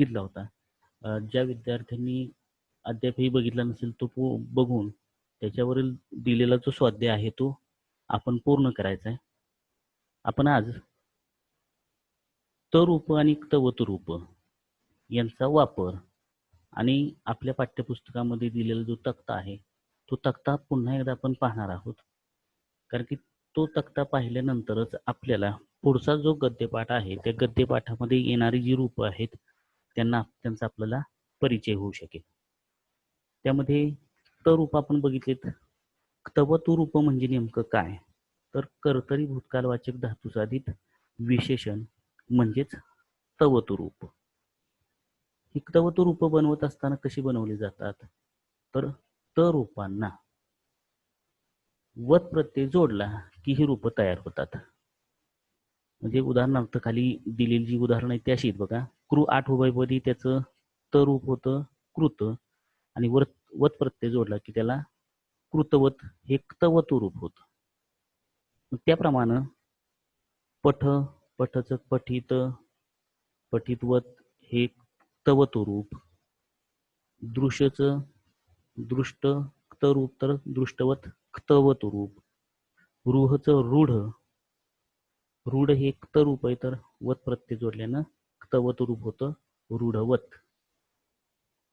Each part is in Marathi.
बघितला होता. ज्या विद्यार्थ्यांनी अद्यापही बघितला नसेल तो बघून त्याच्यावरील दिलेला जो स्वाध्याय आहे तो आपण पूर्ण करायचा आहे. आपण आज तरूप आणि क्तवतरूप यांचा वापर आणि आपल्या पाठ्यपुस्तकामध्ये दिलेला जो तक्ता आहे तो तक्ता पुन्हा एकदा आपण पाहणार आहोत. कारण की तो तक्ता पाहिल्यानंतरच आपल्याला पुढचा जो गद्यपाठ आहे त्या गद्यपाठामध्ये येणारी जी रूपं आहेत त्यांचा आपल्याला परिचय होऊ शकेल. त्यामध्ये तरूप आपण बघितलेत. क्तवतरूप म्हणजे नेमकं काय, तर कर्तरी भूतकालवाचक धातुसाधित विशेषण म्हणजेच तवतरूप. ही क्तवतरूप बनवत असताना कशी बनवली जातात, तर तरूपांना वत प्रत्यय जोडला की ही रूप तयार होतात. म्हणजे उदाहरणार्थ खाली दिलेली जी उदाहरण आहे ती अशी आहेत बघा. कृ 8 उभयपदी त्याचं तरूप होतं कृत आणि वत प्रत्यय जोडला की त्याला कृतवत हे क्तवतरूप होतं. त्याप्रमाणे पठ पठचं पठित पठितवत हे क्तवतरूप, दृश्यचं दृष्ट क्तरूप तर दृष्टवत क्तवतरूप, रूढचं रूढ हे क्तरूप आहे तर वत प्रत्यय जोडल्यानं क्तवतरूप होतं रूढवत.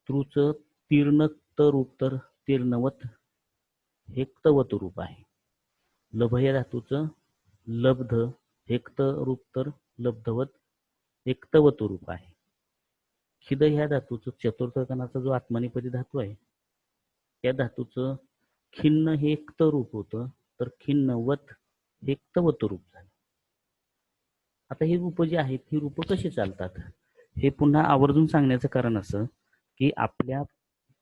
तृचं तीर्ण क्तरूप तर तीर्णवत हे क्तवतरूप आहे. लभ या धातूचं लब्ध हे क्तरूप तर लब्धवत हे क्तवतरूप आहे. खिद ह्या धातूचं चतुर्थकणाचा जो आत्मनेपदी धातू आहे त्या धातूचं खिन्न हे क्तरूप होतं तर खिन्नवत हे क्तवतरूप झालं. आता ही रूप जी आहेत ही रूप कशी चालतात हे पुन्हा आवर्जून सांगण्याचं कारण असं की आपल्या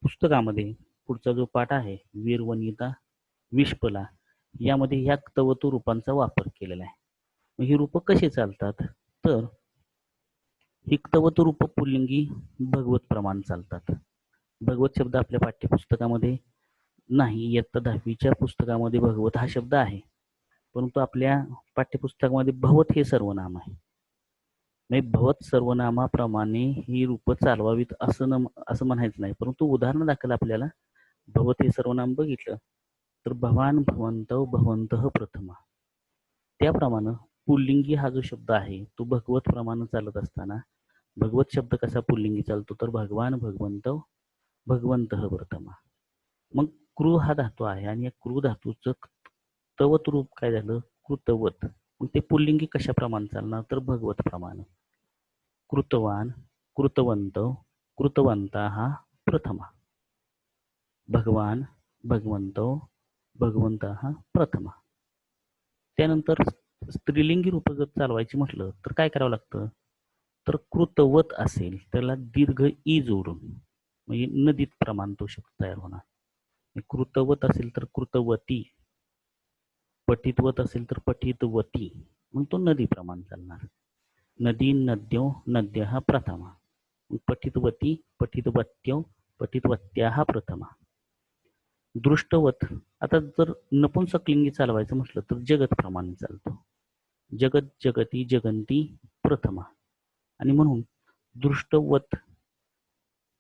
पुस्तकामध्ये पुढचा जो पाठ आहे वीरवनिता विष्पला यामध्ये ह्या क्तवतू रूपांचा वापर केलेला आहे. मग ही रूप कशी चालतात, तर ही क्तवतू रूप पुल्लिंगी भगवत प्रमाण चालतात. भगवत शब्द आपल्या पाठ्यपुस्तकामध्ये नाही, इयत्ता 10वीच्या पुस्तकामध्ये भगवत हा शब्द आहे, परंतु आपल्या पाठ्यपुस्तकामध्ये भवत हे सर्वनाम आहे. म्हणजे भवत सर्वनामाप्रमाणे ही रूप चालवावीत असं म्हणायचं नाही, परंतु उदाहरण दाखल आपल्याला भवत हे सर्वनाम बघितलं तर भवान भवंतव भवंतः प्रथमा, त्याप्रमाणे पुल्लिंगी हा जो शब्द आहे तो भगवत प्रमाणे चालत असताना भगवत शब्द कसा पुल्लिंगी चालतो तर भगवान भगवंतव भगवंतः प्रथमा. मग कृ हा धातू आहे आणि या कृ धातूचं तवत रूप काय झालं कृतवत. मग ते पुल्लिंगी कशा प्रमाणे चालणार तर भगवत प्रमाणे. कृतवान कृतवंत कृतवंता हा प्रथमा, भगवान भगवंत भगवंता हा प्रथमा. त्यानंतर स्त्रीलिंगी रूप जर चालवायची म्हटलं तर काय करावं लागतं, तर कृतवत असेल त्याला दीर्घ ई जोडून म्हणजे नदीत प्रमाण तो शब्द तयार होणार. कृतवत असेल तर कृतवती, पठितवत असेल तर पठितवती, मग तो नदी प्रमाण चालणार. नदी नद्यो नद्य हा प्रथमा, पठितवती पठितवत्यो पठितवत्या हा प्रथमा. दृष्टवत आता जर नपुंसकलिंगी चालवायचं म्हटलं तर जगत प्रमाणे चालतो. जगत जगती जगंती प्रथमा, आणि म्हणून दृष्टवत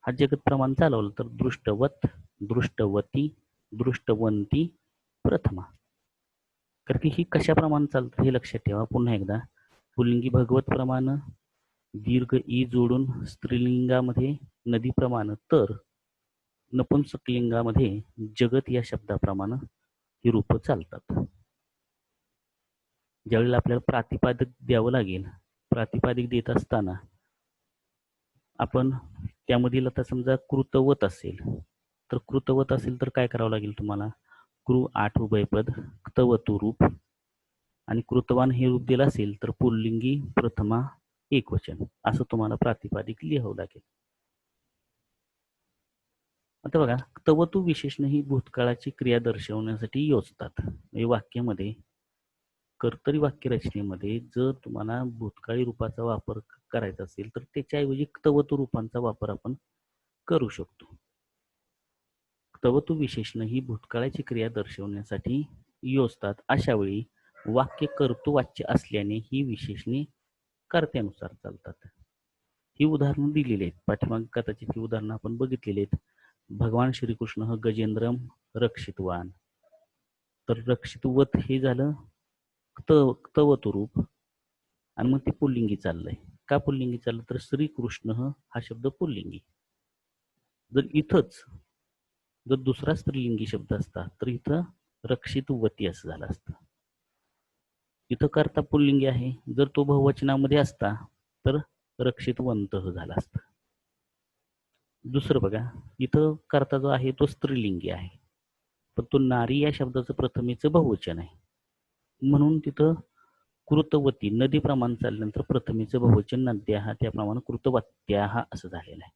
हा जगत प्रमाण चालवलं तर दृष्टवत दृष्टवती दृष्टवंती प्रथमा. कारण की ही कशा प्रमाणे चालतं हे लक्षात ठेवा. पुन्हा एकदा पुल्लिंगी भगवत प्रमाण दीर्घ ई जोडून स्त्रीलिंगामध्ये नदी प्रमाण तर नपुंसकलिंगामध्ये जगत या शब्दाप्रमाणे ही रूप चालतात. ज्यावेळेला आपल्याला प्रातिपादिक द्यावं लागेल, प्रातिपादिक देत असताना आपण त्यामधील आता समजा कृतवत असेल तर काय करावं लागेल तुम्हाला, कृ 8 उभयपद क्तवतू रूप आणि कृतवान हे रूप दिलं असेल तर पुल्लिंगी प्रथमा एकवचन असं तुम्हाला प्रातिपादिक लिहावं लागेल. आता बघा, क्तवतू विशेषण ही भूतकाळाची क्रिया दर्शवण्यासाठी योजतात. म्हणजे वाक्यामध्ये कर्तरी वाक्य रचनेमध्ये जर तुम्हाला भूतकाळी रूपाचा वापर करायचा असेल तर त्याच्याऐवजी क्तवतू रूपांचा वापर आपण करू शकतो. क्तवतू विशेषण ही भूतकाळाची क्रिया दर्शवण्यासाठी योजतात. अशा वेळी वाक्य कर्तृवाच्य असल्याने ही विशेषणे कर्त्यानुसार चालतात. ही उदाहरणं दिलेली आहेत. पाठीमाग कदाचित ही उदाहरणं आपण बघितलेली आहेत. भगवान श्रीकृष्ण गजेंद्रम रक्षितवान. तर रक्षितवत हे झालं क्तवतू रूप आणि मग ते पुल्लिंगी चाललंय. का पुल्लिंगी चाललं तर श्रीकृष्ण हा शब्द पुल्लिंगी. जर इथंच जर दुसरा स्त्रीलिंगी शब्द असता तर इथं रक्षितवती असं झालं असतं. इथं कर्ता पुल्लिंगी आहे. जर तो बहुवचनामध्ये असता तर रक्षितवंत झाला असता. दुसरं बघा, इथं कर्ता जो आहे तो स्त्रीलिंगी आहे, पण तो नारी या शब्दाचं प्रथमेचं बहुवचन आहे, म्हणून तिथं कृतवती नदी प्रमाण चालल्यानंतर प्रथमेचं बहुवचन नद्या त्याप्रमाणे कृतवत्या असं झालेलं आहे.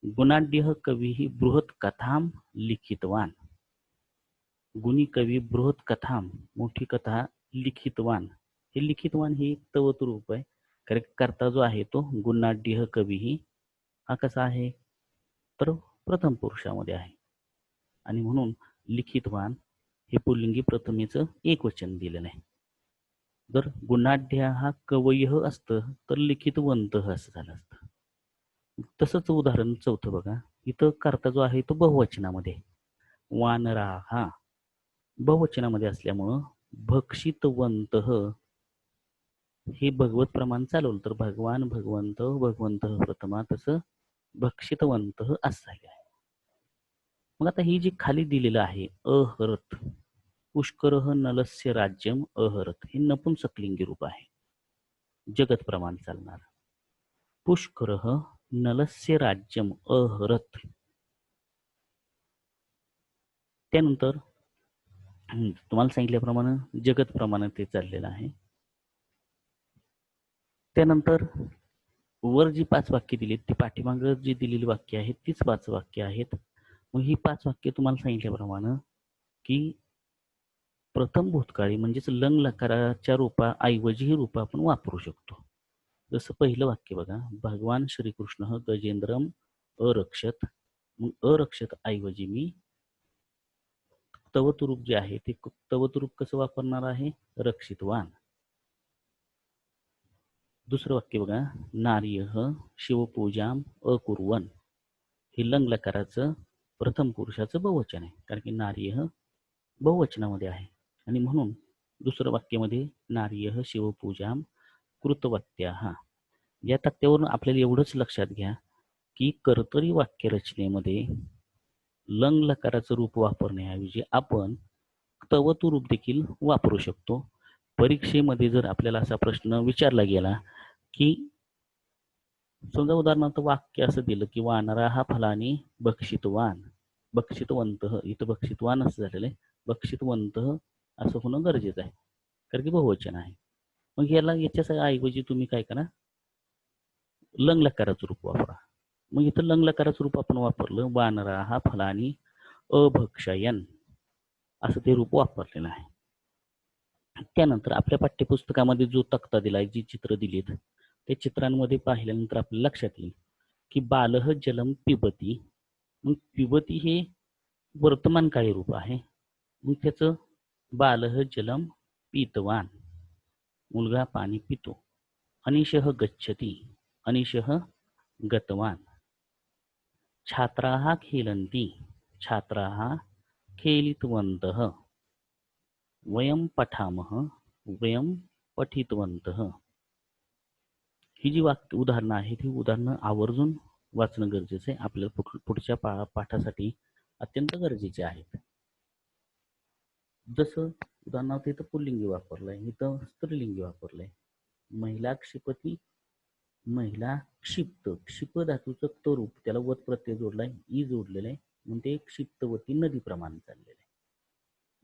गुणाढ्य कवी ही बृहत कथाम लिखितवान. गुणी कवी बृहत कथाम मोठी कथा लिखितवान. हे लिखितवान हे एक तवत रूप आहे. कारण कर्ता जो आहे तो गुणाढ्य कवी ही हा कसा आहे तर प्रथम पुरुषामध्ये आहे आणि म्हणून लिखितवान हे पुल्लिंगी प्रथमेचं एक वचन दिलेलं आहे. जर गुणाढ्य हा कवयः असतं तर लिखितवंत असं झालं असतं. तसंच उदाहरण चौथं बघा, इथं कर्ता जो आहे तो बहुवचनामध्ये, वानरा हा बहुवचनामध्ये असल्यामुळं भक्षितवंत हे भगवत प्रमाण चालवलं तर भगवान भगवंत भगवंत प्रथमा तसं भक्षितवंत असं झाले आहे. मग आता ही जी खाली दिलेलं आहे अहरत पुष्कर नलस्य राज्यम अहरत हे नपुंसकलिंगी रूप आहे, जगत प्रमाण चालणार. पुष्कर नलस्य राज्यम अहरत. त्यानंतर तुम्हाला सांगितल्याप्रमाणे जगत प्रमाणे ते चाललेलं आहे. त्यानंतर वर जी 5 वाक्य दिलीत ती पाठीमाग जी दिलेली वाक्य आहेत तीच 5 वाक्य आहेत. मग ही 5 वाक्य तुम्हाला सांगितल्याप्रमाणे की प्रथम भूतकाळी म्हणजेच लंग लकाराच्या रूपाऐवजी ही रूप आपण वापरू शकतो. जसं पहिलं वाक्य बघा, भगवान श्रीकृष्ण गजेंद्रम अरक्षत. मग अरक्षत ऐवजी मी तवत रूप जे आहे ते तवत रूप कसं वापरणार आहे, रक्षितवान. दुसरं वाक्य बघा, नार्यः शिवपूजाम अकुर्वन. हे लंग लकाराचं प्रथम पुरुषाचं बहुवचन आहे, कारण की नार्यः बहुवचनामध्ये आहे आणि म्हणून दुसरं वाक्यामध्ये नार्यः शिवपूजाम कृतवत्याः. या तक्त्यावरून आपल्याला एवढंच लक्षात घ्या की कर्तरी वाक्यरचनेमध्ये लंग लकाराचं रूप वापरण्याऐवजी आपण तवतू रूप देखील वापरू शकतो. परीक्षेमध्ये जर आपल्याला असा प्रश्न विचारला गेला की समजा उदाहरणार्थ वाक्य असं दिलं की वानरा हा फलाने बक्षितवान, बक्षितवंत, इथं बक्षितवान असं झालेलं आहे, बक्षितवंत असं होणं गरजेचं आहे कारण की बहुवचन आहे. मग याच्या ऐवजी तुम्ही काय करा, लंग लकाराचं रूप वापरा. मग इथं लंग लकाराचं रूप आपण वापरलं, वानरा हा फलानी अभक्षयन असं ते रूप वापरलेलं आहे. त्यानंतर आपल्या पाठ्यपुस्तकामध्ये जो तक्ता दिलाय, जी चित्र दिलीत त्या चित्रांमध्ये पाहिल्यानंतर आपल्या लक्षात येईल की बालह जलम पिबती. मग पिबती हे वर्तमानकाळी रूप आहे. मग त्याचं बालह जलम पीतवान, मुलगा पाणी पितो. अनिशः गच्छति, अनिशः गतवान. छात्राः खेलन्ति, छात्राः खेलितवन्तः. वयं पठामः, वयं पठितवन्तः. ही जी उदाहरणं आहेत ही उदाहरणं आवर्जून वाचणं गरजेचं आहे. आपल्याला पुढच्या पाठासाठी अत्यंत गरजेचे आहेत. जसं उदाहरणार्थ इथं पुल्लिंगी वापरलंय, इथं स्त्रीलिंगी वापरलंय. महिला क्षिपती, महिला क्षिप्त. क्षिप धातूचं तो रूप, त्याला वत प्रत्यय जोडलाय, ई जोडलेलं आहे, म्हणून ते क्षिप्तवती नदी प्रमाणे चाललेलं आहे.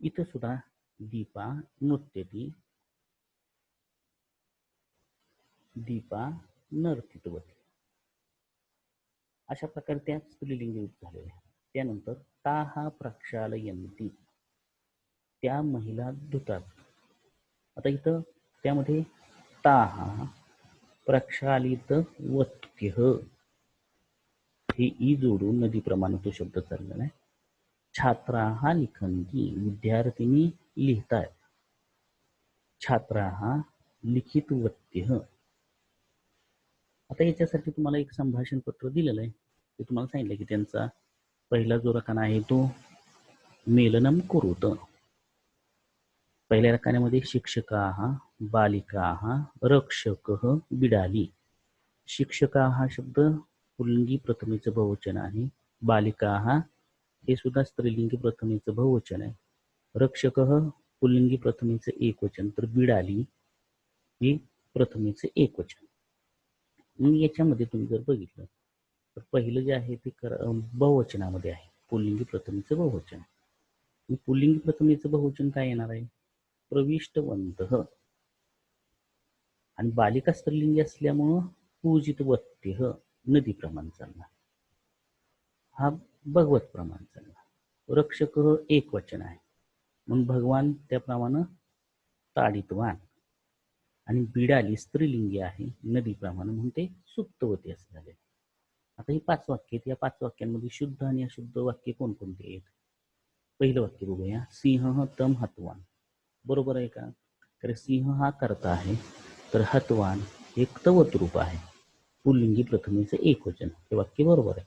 इथं सुद्धा दीपा नृत्यती, दीपा नर्तितवती अशा प्रकारे त्या स्त्रीलिंगी रूप झालेले आहे. त्यानंतर ताहा प्रक्षालयंती, त्या महिला धुतात. आता इथं त्यामध्ये ताहा प्रक्षालित वत्यः हे ई जोडून नदी प्रमाणे तो शब्द चाललेला आहे. छात्राः लिखन्ति, विद्यार्थिनी लिहितात. छात्राः लिखितवत्यः, आता याच्यासाठी तुम्हाला एक संभाषण पत्र दिलेलं आहे. ते तुम्हाला सांगितलं की त्यांचा पहिला जो रकाना आहे तो मेलनम कुरुत. पहिल्या रकान्यामध्ये शिक्षकाः, बालिकाः, रक्षकः, बिडाली. शिक्षका हा शब्द पुल्लिंगी प्रथमेचं बहुवचन आहे. बालिकाः हे सुद्धा स्त्रीलिंगी प्रथमेचं बहुवचन आहे. रक्षकः पुल्लिंगी प्रथमेचं एकवचन, तर बिडाली हे प्रथमेचं एकवचन. मग याच्यामध्ये तुम्ही जर बघितलं तर पहिलं जे आहे ते बहुवचनामध्ये आहे, पुल्लिंगी प्रथमेचं बहुवचन. पुल्लिंगी प्रथमेचं बहुवचन काय येणार आहे? प्रविष्टवन्तः. आणि बालिका स्त्रीलिंगी असल्यामुळं पूजितवत्यः, नदीप्रमाण चालणार, हा भगवत प्रमाण चालणार. रक्षक एक वचन आहे म्हणून भगवान त्याप्रमाणे ताडितवान. आणि बिडाली स्त्रीलिंगी आहे नदीप्रमाणे म्हणून ते सुप्तवती असं झाले. आता ही 5 वाक्य आहेत. या 5 वाक्यांमध्ये शुद्ध आणि अशुद्ध वाक्य कोणकोणते आहेत? पहिलं वाक्य बघूया. सिंह तम हतवान. बरोबर आहे का? तर सिंह हा कर्ता आहे, तर हतवान हे क्तवत रूप आहे, पुल्लिंगी प्रथमेचं एकवचन. हे वाक्य बरोबर आहे.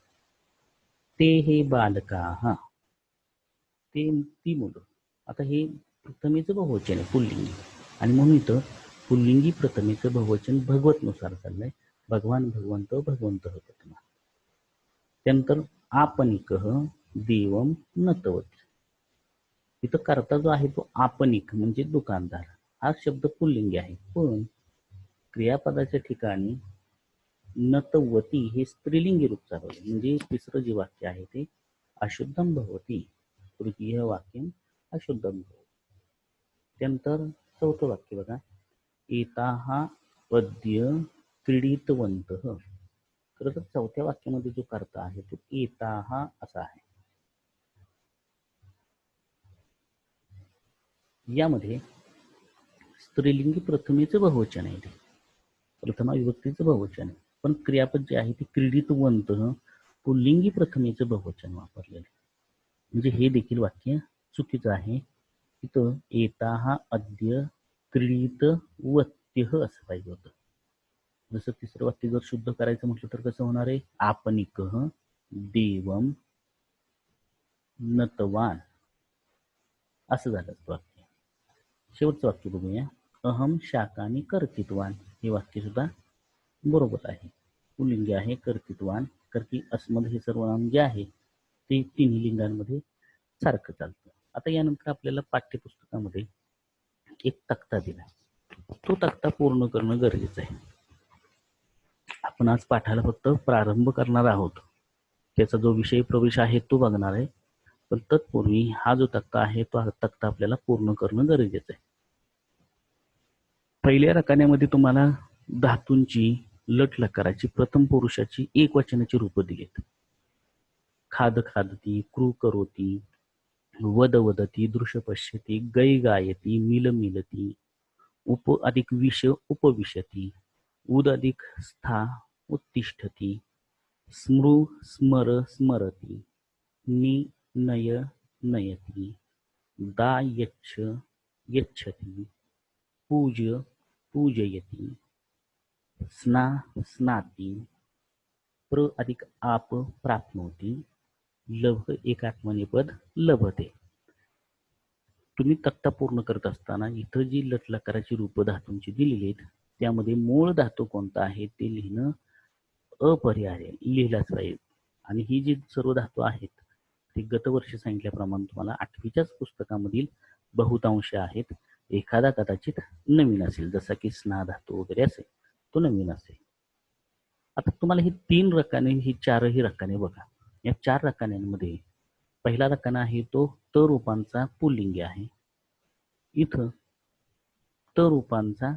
ते हे बालकाः, ते ती मुलं. आता हे प्रथमेचं बहुवचन आहे पुल्लिंगी, आणि म्हणून इथं पुल्लिंगी प्रथमेचं बहुवचन भगवतनुसार चाललंय. भगवान, भगवंत, भगवंत प्रथमा. त्यानंतर आपनिकः देवम नतवती. इथं कर्ता जो आहे तो आपनिक म्हणजे दुकानदार, हा शब्द पुल्लिंगी आहे, पण क्रियापदाच्या ठिकाणी नतवती हे स्त्रीलिंगी रूप चालवले. म्हणजे तिसरं जे वाक्य आहे ते अशुद्धम भवती, तृतीय वाक्य अशुद्धम भवती. त्यानंतर चौथं वाक्य बघा. एताः अद्य क्रीडितवन्तः. खरं तर चौथ्या वाक्यामध्ये जो कर्ता आहे तो एताः असा आहे. यामध्ये स्त्रीलिंगी प्रथमेचं बहुवचन आहे, ते प्रथमा विभक्तीचं बहुवचन आहे, पण क्रियापद जे आहे ते क्रीडितवन्तः पुल्लिंगी प्रथमेचं बहुवचन वापरलेलं आहे. म्हणजे हे देखील वाक्य चुकीचं आहे. तिथं एताः अद्य क्रीडितवत्यः असं पाहिजे होतं. जसं तिसरं वाक्य जर शुद्ध करायचं म्हटलं तर कसं होणार आहे? आपनिकः देवम नतवान असं झालं वाक्य. शेवटचं वाक्य बघूया. अहम शाकानी कर्तित्वान. हे वाक्य सुद्धा बरोबर आहे. पुल्लिंगी आहे, कर्तित्वान. कर्ती अस्मद हे सर्वनाम जे आहे ते तिन्ही लिंगांमध्ये सारखं चालतं. आता यानंतर आपल्याला पाठ्यपुस्तकामध्ये एक तक्ता दिला, तो तक्ता पूर्ण करणं गरजेचं आहे. आपण आज पाठाला फक्त प्रारंभ करणार आहोत. त्याचा जो विषय प्रवेश आहे तो बघणार आहे, पण तत्पूर्वी हा जो तक्ता आहे तो तक्ता आपल्याला पूर्ण करणं गरजेचं आहे. पहिल्या रकान्यामध्ये तुम्हाला धातूंची लट लकाराची प्रथम पुरुषाची एकवचनाची रूपं दिलीत. खाद खादती, क्रू करोती, वद वदती, दृश्य पश्यती, गै गायती, मिल मिलती, उप अधिक विष उपविशती, उद अधिक स्था उत्तिष्ठती, स्मृ स्मर स्मरती, नि नय नयती, दा यच्छ यच्छति, पूज पूजयति, स्ना स्नाती, प्र अधिक आप प्राप्नोती, लभ एकात्मनेपद लभते. तुम्ही तक्ता पूर्ण करत असताना इथं जी लटलकाराची रूप धातूंची दिलेली आहेत त्यामध्ये मूळ धातू कोणता आहे ते लिहिणं अपरिहार्य, लिहिलाच पाहिजे. आणि ही जी सर्व धातू आहेत ते गतवर्षी सांगितल्याप्रमाणे तुम्हाला 8वीच्याच पुस्तकामधील बहुतांश आहेत. एखादा कदाचित नवीन असेल, जसा की स्ना धातू वगैरे असेल, तो नवीन असेल. आता तुम्हाला ही 3 रकाने, ही 4ही रकाने बघा. या 4 रकान्यांमध्ये पहिला रकाना आहे तो त रूपांचा पुल्लिंगी आहे. इथं त रूपांचा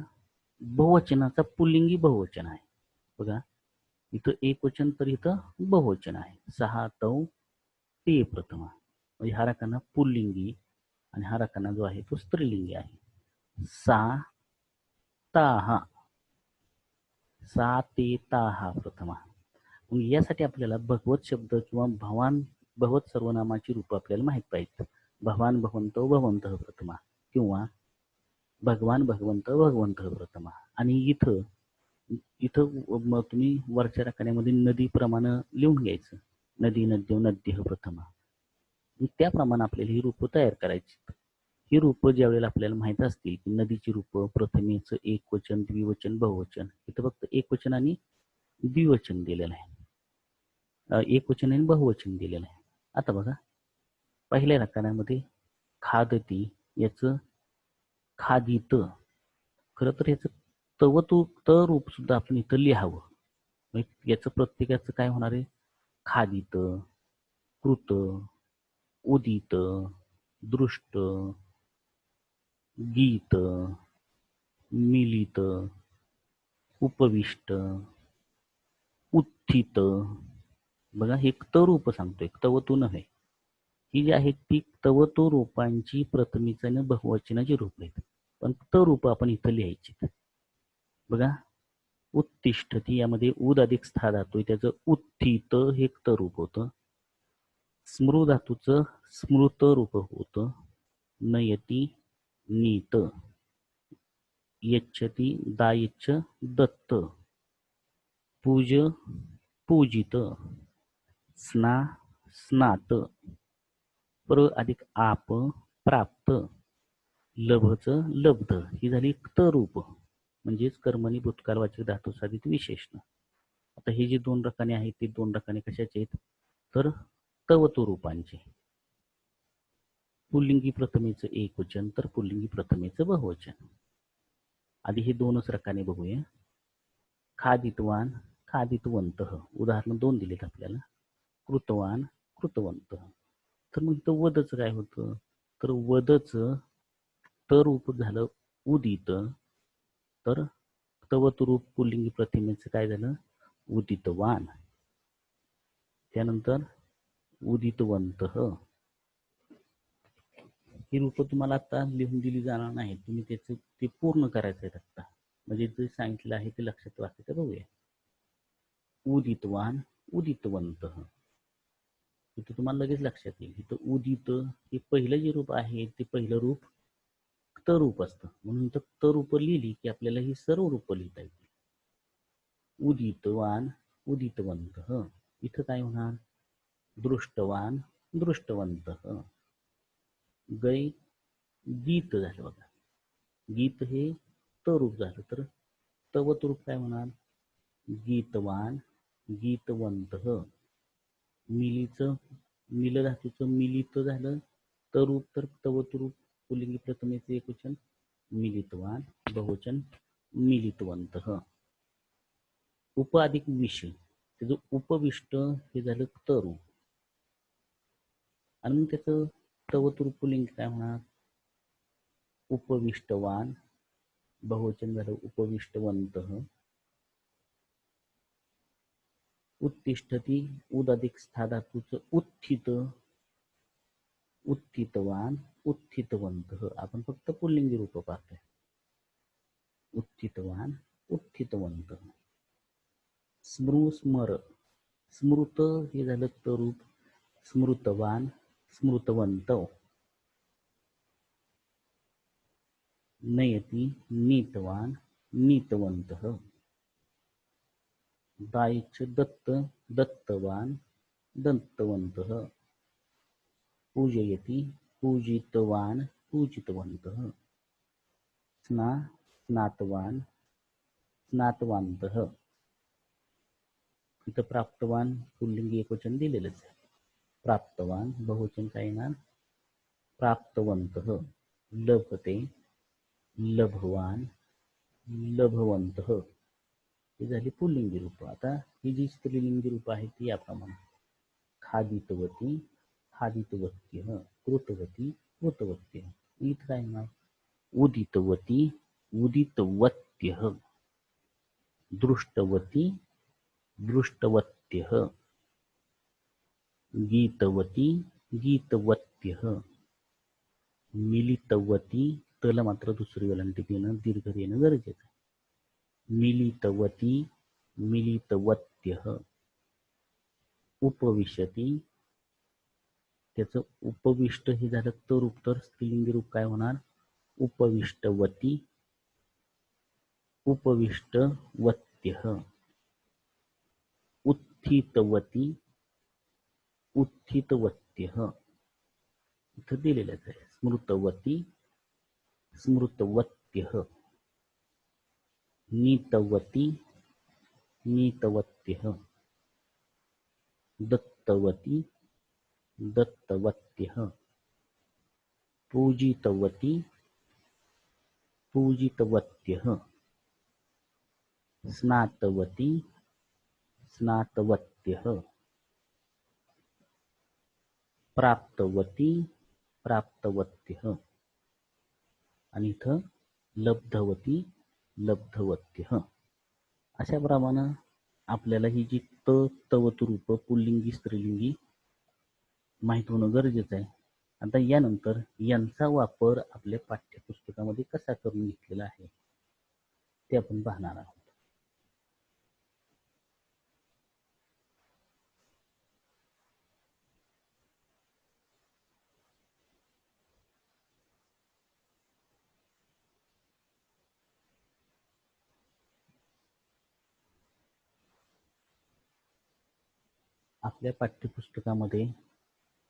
बहुवचनाचा पुल्लिंगी बहुवचन आहे. बघा इथं एक वचन तर इथं बहुवचन आहे. 6 तौ ते प्रथमा. म्हणजे हा रकाना पुल्लिंगी आणि हा रकाना जो आहे तो स्त्रीलिंगी आहे. सा ताहा, सा ते ताहा प्रथमा. मग यासाठी आपल्याला भगवत शब्द किंवा भगवत सर्वनामाची रूप आपल्याला माहित पाहिजे. भगवान भगवंत भगवंत प्रथमा किंवा भगवान भगवंत भगवंत प्रथमा. आणि इथं इथं तुम्ही वरच्या रकान्यामध्ये नदी प्रमाण लिहून घ्यायचं. नदी नद्यो नद्यः प्रथमा. त्याप्रमाणे आपल्याला ही रूपं तयार करायची. ही रूपं ज्या वेळेला आपल्याला माहित असतील की नदीची रूपं प्रथमेचं एकवचन, द्विवचन, बहुवचन, इथं फक्त एकवचन आणि द्विवचन दिलेलं आहे. एकवचन आणि बहुवचन दिलेलं आहे. आता बघा, पहिल्या रकान्यामध्ये खादती याचं खादित, खरं तर याचं त रूप सुद्धा आपण इथं लिहावं. याचं प्रत्येकाचं काय होणार आहे? खादित, कृत, उदित, दृष्ट, गीत, मिलित, उपविष्ट, उत्थित. बघा, हे क्तरूप सांगतोय, क्तवतू नव्हे. ही जी आहेत ती क्तवतू रूपांची प्रथमीचं आणि बहुवचनाची रूप आहेत. पण क्तरूप आपण इथं लिहायची. बघा, उत्तिष्ठती यामध्ये उद अधिक स्था धातू आहे, त्याचं उत्थित हे क्तरूप होतं. स्मृ धातूचं स्मृत रूप होतं. नयती नीत, यच्छती दायच्छ दत्त, पूज पूजित, स्ना स्नात, प्र अधिक आप प्राप्त, लभच लब्ध. ही झाली क्तरूप, म्हणजेच कर्मणी भूतकालवाचक धातू साधित विशेषण. आता हे जे दोन रकाने आहेत ते दोन रकाने कशाचे आहेत? तर क्तवतू रूपांचे. पुल्लिंगी प्रथमेचं एकवचन तर पुल्लिंगी प्रथमेचं बहुवचन. आधी हे दोनच रकाने बघूया. खादितवान, खादितवंत. उदाहरण दोन दिलेत आपल्याला. कृतवान, कृतवंत. तर मग इथं वदचं काय होतं? तर वदचं तर रूप झालं उदित, तर क्तवतू रूप पुल्लिंगी प्रतिमेचं काय झालं? उदितवान. त्यानंतर उदितवंत. ही रूपं तुम्हाला आता लिहून दिली जाणार नाही, तुम्ही त्याचं ते पूर्ण करायचं आहे आता. म्हणजे जे सांगितलं आहे ते लक्षात वाचायचं. बघूया. उदितवान, उदितवंत. इथं तुम्हाला लगेच लक्षात येईल. इथं उदित हे पहिलं जे रूप आहे ते पहिलं रूप क्तरूप असतं, म्हणून इथं क्तरूप लिहिली की आपल्याला ही सर्व रूप लिहिता येतील. उदितवान, उदितवंत. इथं काय होणार? दृष्टवान, दृष्टवंत. गै गीत झालं बघा. गीत हे तरूप झालं, तर तवत रूप काय होणार? गीतवान, गीतवंत. मिलीचं मिल धातूचं मिलित झालं तरूप, तर तवत रूप पुल्लिंगी प्रथमेचे एकवचन मिलितवान, बहुवचन मिलितवंत. उप अधिक विष, त्याचं उपविष्ट हे झालं तरूप, आणि मग त्याचं तवत रूप पुल्लिंग काय होणार? उपविष्टवान, बहुवचन झालं उपविष्टवंत. उत्तिष्ठती उद अधिक स्था धातूचं उत्थित, उत्थितवान, उत्थितवंत. आपण फक्त पुल्लिंगी रूप पाहतोय. उत्थितवान, उत्थितवंत. स्मृ स्मर, स्मृत हे झालं तरूप स्मृतवान, स्मृतवंत. नयती नीतवान, नीतवंत. दायच्छ दत्त, दत्तवान, दत्तवंत. पूजयति, पूजितवान, पूजितवंत. स्ना स्नातवान, स्नातवांत. इथं प्राप्तवान पुल्लिंगी एकवचन दिलेलंच आहे. प्राप्तवान, बहुवचन काय येणार? प्राप्तवंत. लभते, लभवान, लभवंत. ही झाली पुल्लिंगी रूप. आता ही जी स्त्रीलिंगी रूप आहेत ती याप्रमाणे: खादितवती, खादितवत्य, कृतवती, कृतवत्य. इथं काय होणार? उदितवती, उदितवत्य, दृष्टवती, दृष्टवत्य, गीतवती, गीतवत्य, मिलितवती. तला मात्र दुसरी वेलांटी देणं, दीर्घ देणं गरजेचं आहे. मिलितवती, मिलितवत्य. उपविशती, त्याचं उपविष्ट हे झालं तर रूप, तर स्त्रीलिंगी रूप काय होणार? उपविष्टवती, उपविष्टवत्य, उत्थितवती उत्थितवत्यः इथं दिलेलंच आहे. स्मृतवती स्मृतवत्यः नीतवती नीतवत्यः दत्तवती दत्तवत्यः पूजितवती पूजितवत्यः स्नातवती स्नातवत्यः प्राप्तवती प्राप्तवत्यः आणि इथं लब्धवती लब्धवत्यः. अशा प्रमाणे आपल्याला ही जी तवत रूप पुल्लिंगी स्त्रीलिंगी माहित होणं गरजेचं आहे. आता यानंतर यांचा वापर आपल्या पाठ्यपुस्तकामध्ये कसा करून घेतलेला आहे ते आपण पाहणार आहोत. आपल्या पाठ्यपुस्तकामध्ये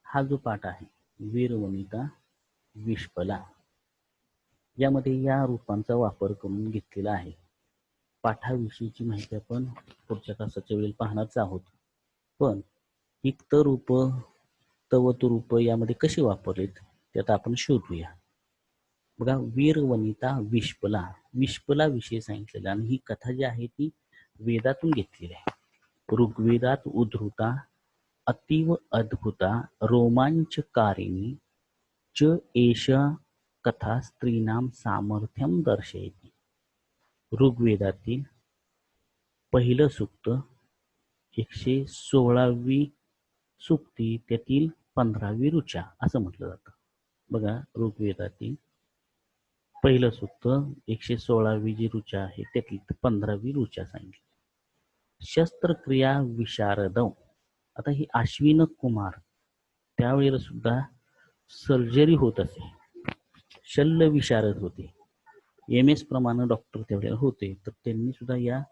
हा जो पाठ आहे वीरवनिता विश्पला यामध्ये या रूपांचा वापर करून घेतलेला आहे. पाठाविषयीची माहिती आपण पुढच्या तासाच्या वेळी पाहणारच आहोत. पण ही रूप तवत रूप यामध्ये कशी वापरलीत ते आता आपण शोधूया. बघा, वीरवनिता विश्पला विश्पला विषयी सांगितलेला आणि ही कथा जी आहे ती वेदातून घेतलेली आहे. ऋग्वेदात उद्धृता अतीव अद्भुता रोमांचकारिणी च एषा कथा स्त्रीणां सामर्थ्यं दर्शयति. ऋग्वेदातील पहिलं सूक्त 116वी सूक्ती त्यातील 15वी ऋचा असं म्हटलं जातं. बघा, ऋग्वेदातील पहिलं सूक्त 116वी जी ऋचा आहे त्यातील 15वी ऋचा सांगितली. शस्त्रक्रिया विशारदव. आता ही अश्विन कुमार त्यावेळेला सुद्धा सर्जरी होत असे, शल्य विशारद होते. MS प्रमाणे डॉक्टर त्यावेळेला होते, तर त्यांनी सुद्धा या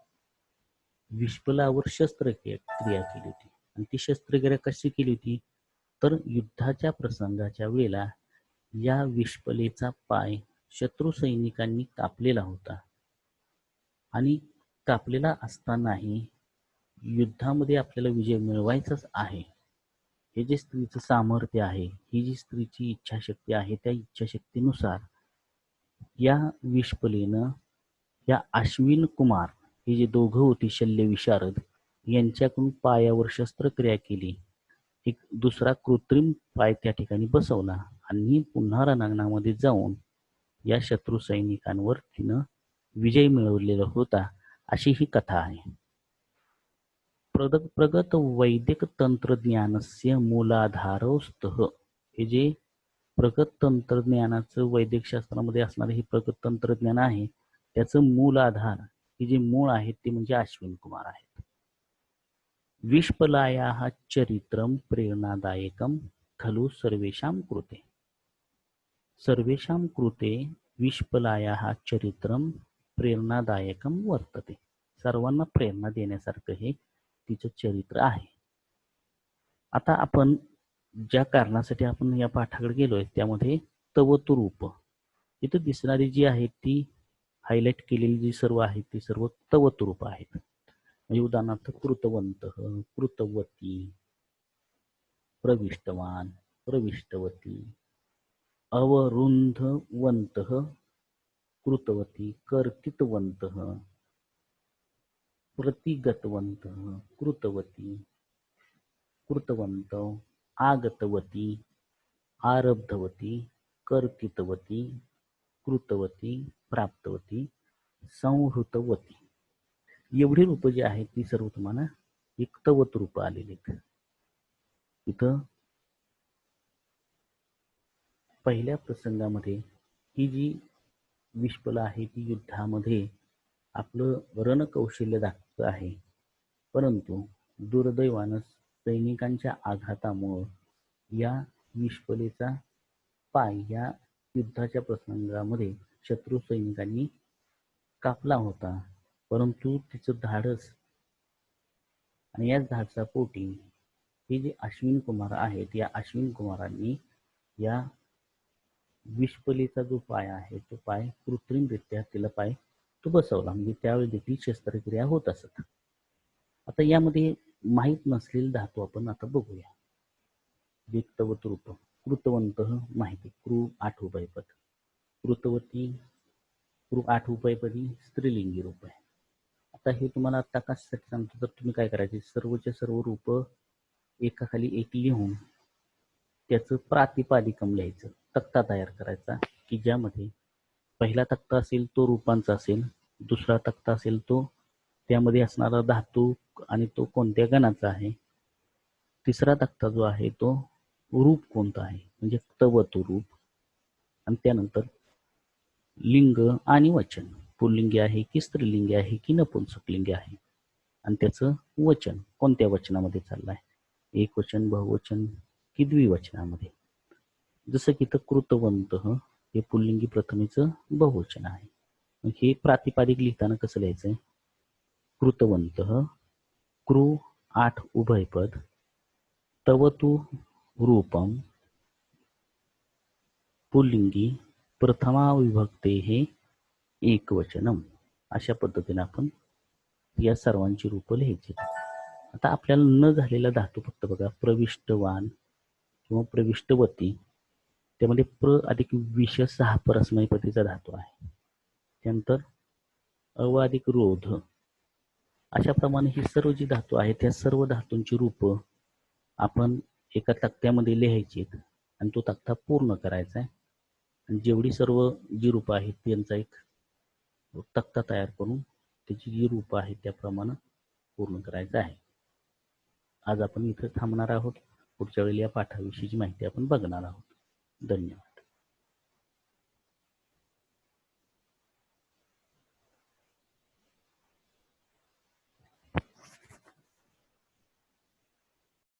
विश्पलावर शस्त्रक्रिया केली होती. आणि ती शस्त्रक्रिया कशी केली होती तर युद्धाच्या प्रसंगाच्या वेळेला या विश्पलेचा पाय शत्रू सैनिकांनी कापलेला होता आणि कापलेला असतानाही युद्धामध्ये आपल्याला विजय मिळवायचाच आहे, हे जे स्त्रीचं सामर्थ्य आहे, ही जी स्त्रीची इच्छाशक्ती आहे, त्या इच्छाशक्तीनुसार या विश्पलेनं या अश्विन कुमार हे जे दोघं होती शल्य विशारद यांच्याकडून पायावर शस्त्रक्रिया केली. एक दुसरा कृत्रिम पाय त्या ठिकाणी बसवला आणि पुन्हा रणांगणामध्ये जाऊन या शत्रू सैनिकांवर तिनं विजय मिळवलेला होता, अशी ही कथा आहे. प्रगत वैदिक तंत्रज्ञानस्य मूलाधारस्तः. हे जे प्रगत तंत्रज्ञानाचं वैदिक शास्त्रामध्ये असणारे हे प्रगत तंत्रज्ञान आहे त्याचं मूल आधार हे जे मूळ आहे ते म्हणजे अश्विन कुमार आहेत. विश्पलायाः चरित्रं प्रेरणादायकं खलु सर्वेषां कृते. सर्वेषां कृते विश्पलायाः चरित्रं प्रेरणादायकं वर्तते. सर्वांना प्रेरणा देण्यासारखं हे तिचं चरित्र आहे. आता आपण ज्या कारणासाठी आपण या पाठाकडे गेलोय त्यामध्ये तवत रूप इथं दिसणारी जी आहे ती हायलाइट केलेली जी सर्व आहेत ती सर्व तवत रूप आहेत. म्हणजे उदाहरणार्थ कृतवंत, कृतवती, प्रविष्टवान, प्रविष्टवती, अवरुंधवंत, कृतवती, कर्तितवंत, प्रतिगतवंत, कृतवती, कृतवंत, आगतवती, आरब्धवती, कर्तितवती, कृतवती, प्राप्तवती, संहृतवती. एवढी रूप जी आहेत ती सर्व तुम्हाला एक तवत रूप आलेली आहेत. इथं पहिल्या प्रसंगामध्ये ही जी विश्पला आहे ती युद्धामध्ये आपलं रणकौशल्य दाखवत आहे, परंतु दुर्दैवानं सैनिकांच्या आघातामुळं या विश्पलेचा पाय या युद्धाच्या प्रसंगामध्ये शत्रू सैनिकांनी कापला होता परंतु तिचं धाडस आणि याच धाडसापोटी हे जे अश्विन कुमार आहेत, या अश्विन कुमारांनी या विषपलीचा जो पाय आहे तो पाय कृत्रिमरित्या तिला पाय तो बसवला, म्हणजे त्यावेळी देखील शस्त्रक्रिया होत असत. आता यामध्ये माहीत नसलेले धातू आपण आता बघूया. विक्तवत रूप. कृतवंत माहिती. कृ 8 उभयपद. कृतवती कृ 8 उभयपदी स्त्रीलिंगी रूप आहे. आता हे तुम्हाला आता कशासाठी सांगतो, तर तुम्ही काय करायचे, सर्वच्या सर्व रूप एकाखाली एक लिहून त्याचं प्रातिपादिकम लिहायचं, तक्ता तयार करायचा, की ज्यामध्ये पहिला तक्ता असेल तो रूपांचा असेल, दुसरा तक्ता असेल तो त्यामध्ये असणारा धातू आणि तो कोणत्या गणाचा आहे, तिसरा तक्ता जो आहे तो रूप कोणतं आहे म्हणजे क्तवतू रूप, आणि त्यानंतर लिंग आणि वचन, पुल्लिंगी आहे की स्त्रीलिंगी आहे की नपुंसकलिंगी आहे, आणि त्याचं वचन कोणत्या वचनामध्ये चाललं आहे, एकवचन, बहुवचन की द्विवचनामध्ये. जसं की तर कृतवंत हे पुल्लिंगी प्रथमेचं बहुवचन आहे. मग हे प्रातिपादिक लिहिताना कसं लिहायचंय, कृतवंत कृ 8 उभयपद तवतु रूपम पुल्लिंगी प्रथमा विभक्ते हे एकवचनम. अशा पद्धतीने आपण या सर्वांची रूपं लिहायची. आता आपल्याला न झालेला धातू फक्त बघा, प्रविष्टवान किंवा प्रविष्टवती, त्यामध्ये प्र अधिक विष 6 परस्मैपदीचा धातू आहे. त्यानंतर अव अधिक रोध. अशाप्रमाणे ही सर्व जी धातू आहेत त्या सर्व धातूंची रूप आपण एका तक्त्यामध्ये लिहायची आणि तो तक्ता पूर्ण करायचा आहे. आणि जेवढी सर्व जी रूप आहेत त्यांचा एक तक्ता तयार करून त्याची जी रूप आहेत त्याप्रमाणे पूर्ण करायचं आहे. आज आपण इथे थांबणार आहोत. पुढच्या वेळी या पाठाविषयीची माहिती आपण बघणार आहोत. धन्यवाद.